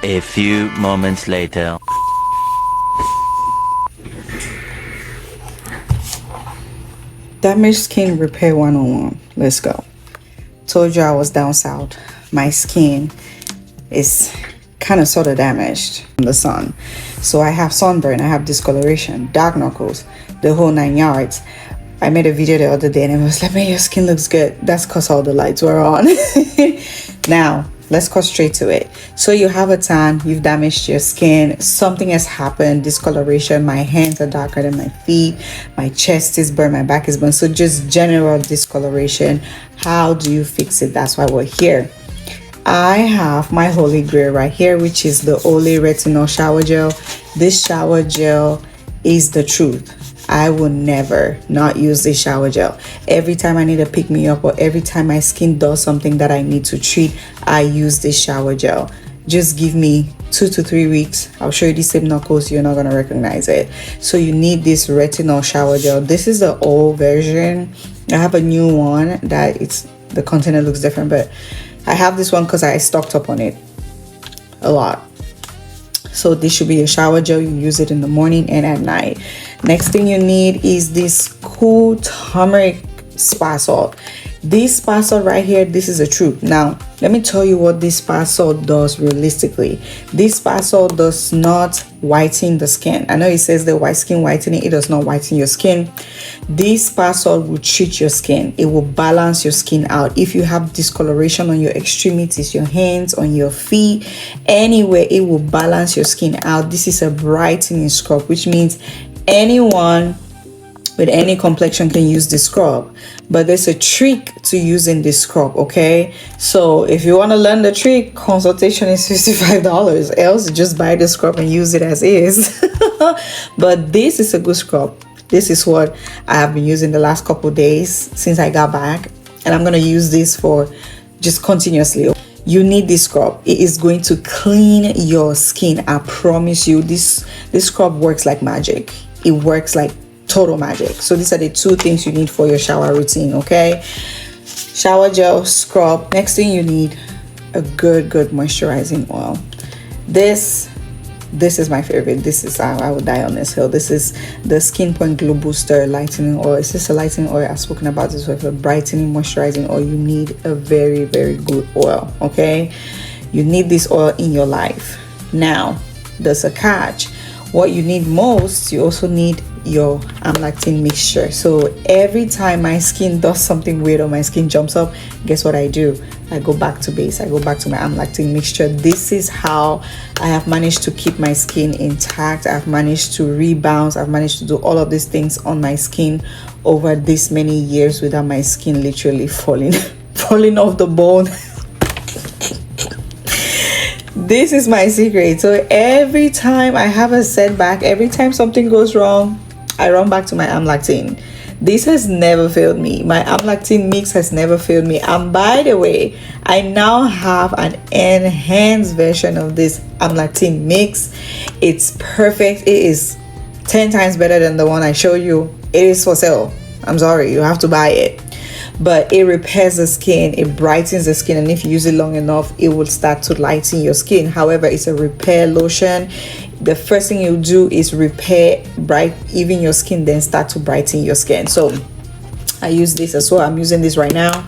A few moments later. Damaged skin repair 101. Let's go. Told you I was down south. My skin is kind of sort of damaged from the sun. So I have sunburn, I have discoloration, dark knuckles, the whole 9 yards. I made a video the other day and it was like, man, your skin looks good. That's because all the lights were on. Now, let's go straight to it. So you have a tan, you've damaged your skin, something has happened, discoloration, my hands are darker than my feet, my chest is burned, my back is burned. So just general discoloration. How do you fix it? That's why we're here. I have my holy grail right here, which is the Olay Retinol Shower Gel. This shower gel is the truth. I will never not use this shower gel. Every time I need to pick me up or every time my skin does something that I need to treat, I use this shower gel. Just give me 2 to 3 weeks. I'll show you the same knuckles. You're not going to recognize it. So you need this retinol shower gel. This is the old version. I have a new one that the container looks different, but I have this one because I stocked up on it a lot. So this should be a shower gel. You use it in the morning and at night. Next thing you need is this cool turmeric spa salt. This spa salt right here, this is the truth. Now, let me tell you what this spa salt does realistically. This spa salt does not whiten the skin. I know it says the white skin whitening. It does not whiten your skin. This spa salt will treat your skin. It will balance your skin out. If you have discoloration on your extremities, your hands, on your feet, anywhere, it will balance your skin out. This is a brightening scrub, which means anyone with any complexion can use this scrub, but there's a trick to using this scrub. Okay, so if you want to learn the trick, consultation is $55, else just buy the scrub and use it as is. But this is a good scrub. This is what I have been using the last couple days since I got back, and I'm going to use this for just continuously. You need this scrub. It is going to clean your skin. I promise you, this scrub works like magic. It works like total magic. So these are the 2 things you need for your shower routine. Okay, shower gel, scrub. Next thing you need, a good moisturizing oil. This is my favorite. This is I would die on this hill. This is the Skin Point Glow Booster lightening oil. It's just a lightening oil. I've spoken about this with a brightening moisturizing oil. You need a very good oil. Okay, you need this oil in your life. Now there's a catch. What you need most, you also need your amlactin mixture. So every time my skin does something weird or my skin jumps up, guess what I do? I go back to base. I go back to my amlactin mixture. This is how I have managed to keep my skin intact. I've managed to rebound. I've managed to do all of these things on my skin over this many years without my skin literally falling off the bone. This is my secret. So every time I have a setback, every time something goes wrong, I run back to my amlactin. This has never failed me. My amlactin mix has never failed me. And by the way, I now have an enhanced version of this amlactin mix. It's perfect. It is 10 times better than the one I showed you. It is for sale. I'm sorry, you have to buy it. But it repairs the skin, it brightens the skin, and if you use it long enough, it will start to lighten your skin. However, it's a repair lotion. The first thing you do is repair, even your skin, then start to brighten your skin. So I use this as well. I'm using this right now.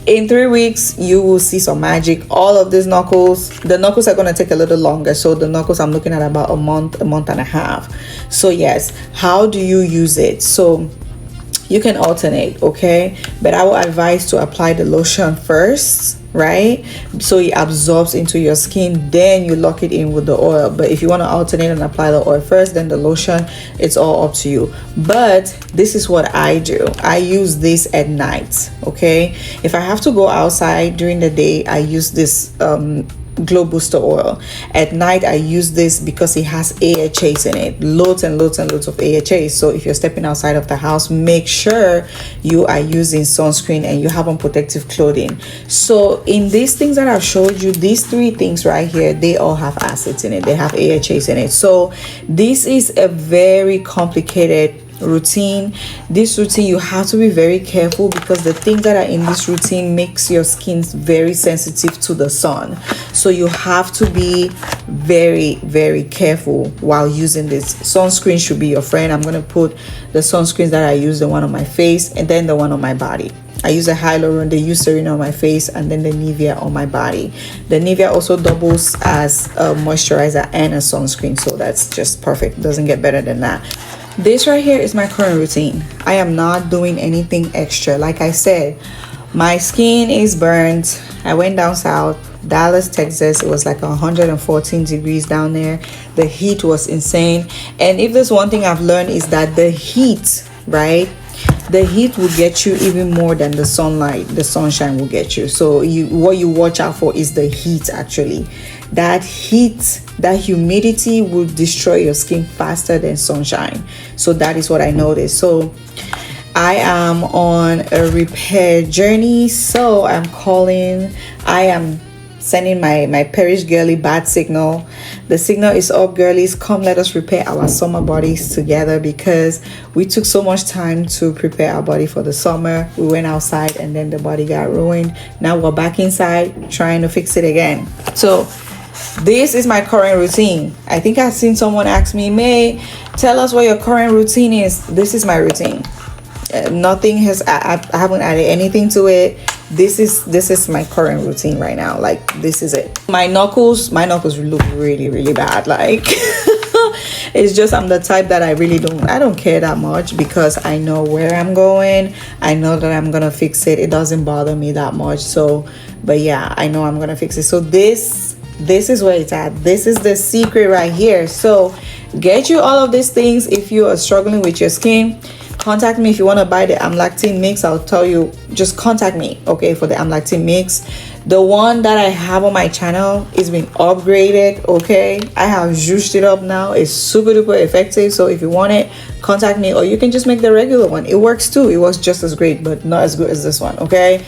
In 3 weeks, you will see some magic. All of these knuckles, the knuckles are going to take a little longer. So the knuckles, I'm looking at about a month and a half. So yes, how do you use it? So you can alternate, okay, but I will advise to apply the lotion first, right, so it absorbs into your skin, then you lock it in with the oil. But if you want to alternate and apply the oil first, then the lotion, it's all up to you. But this is what I do. I use this at night. Okay, if I have to go outside during the day, I use this glow booster oil. At night I use this because it has AHAs in it, loads and loads of AHAs. So if you're stepping outside of the house, make sure you are using sunscreen and you have on protective clothing. So in these things that I've showed you, these 3 things right here, they all have acids in it, they have AHAs in it. So this is a very complicated routine. This routine, you have to be very careful because the things that are in this routine makes your skin very sensitive to the sun. So you have to be very, very careful while using this. Sunscreen should be your friend. I'm going to put the sunscreens that I use, the one on my face and then the one on my body. I use a Hyaluron, the Eucerin on my face, and then the Nivea on my body. The Nivea also doubles as a moisturizer and a sunscreen, so that's just perfect. Doesn't get better than that. This right here is my current routine. I am not doing anything extra. Like I said, my skin is burnt. I went down south, Dallas, Texas. It was like 114 degrees down there. The heat was insane. And if there's one thing I've learned is that the heat, right? The heat will get you even more than the sunlight, the sunshine will get you. So what you watch out for is the heat. Actually, that heat, that humidity will destroy your skin faster than sunshine. So that is what I noticed. So I am on a repair journey. So I am sending my Perish girly bad signal. The signal is up, girlies. Come, let us repair our summer bodies together, because we took so much time to prepare our body for the summer. We went outside and then the body got ruined. Now we're back inside trying to fix it again. So this is my current routine. I think I've seen someone ask me, May, tell us what your current routine is. This is my routine. Nothing has, I haven't added anything to it. This is my current routine right now. Like, this is it. My knuckles look really, really bad. Like it's just, I'm the type that I don't care that much, because I know where I'm going. I know that I'm gonna fix it. It doesn't bother me that much. So, but yeah, I know I'm gonna fix it. So this is where it's at. This is the secret right here. So get you all of these things. If you are struggling with your skin, contact me. If you want to buy the Amlactin mix, I'll tell you, just contact me, okay, for the Amlactin mix. The one that I have on my channel is been upgraded, okay? I have juiced it up now. It's super duper effective. So if you want it, contact me, or you can just make the regular one. It works too. It works just as great, but not as good as this one, okay?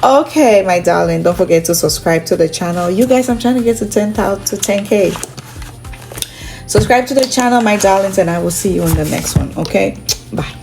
Okay, my darling, don't forget to subscribe to the channel. You guys, I'm trying to get to 10,000 to 10K. Subscribe to the channel, my darlings, and I will see you in the next one, okay? Bye.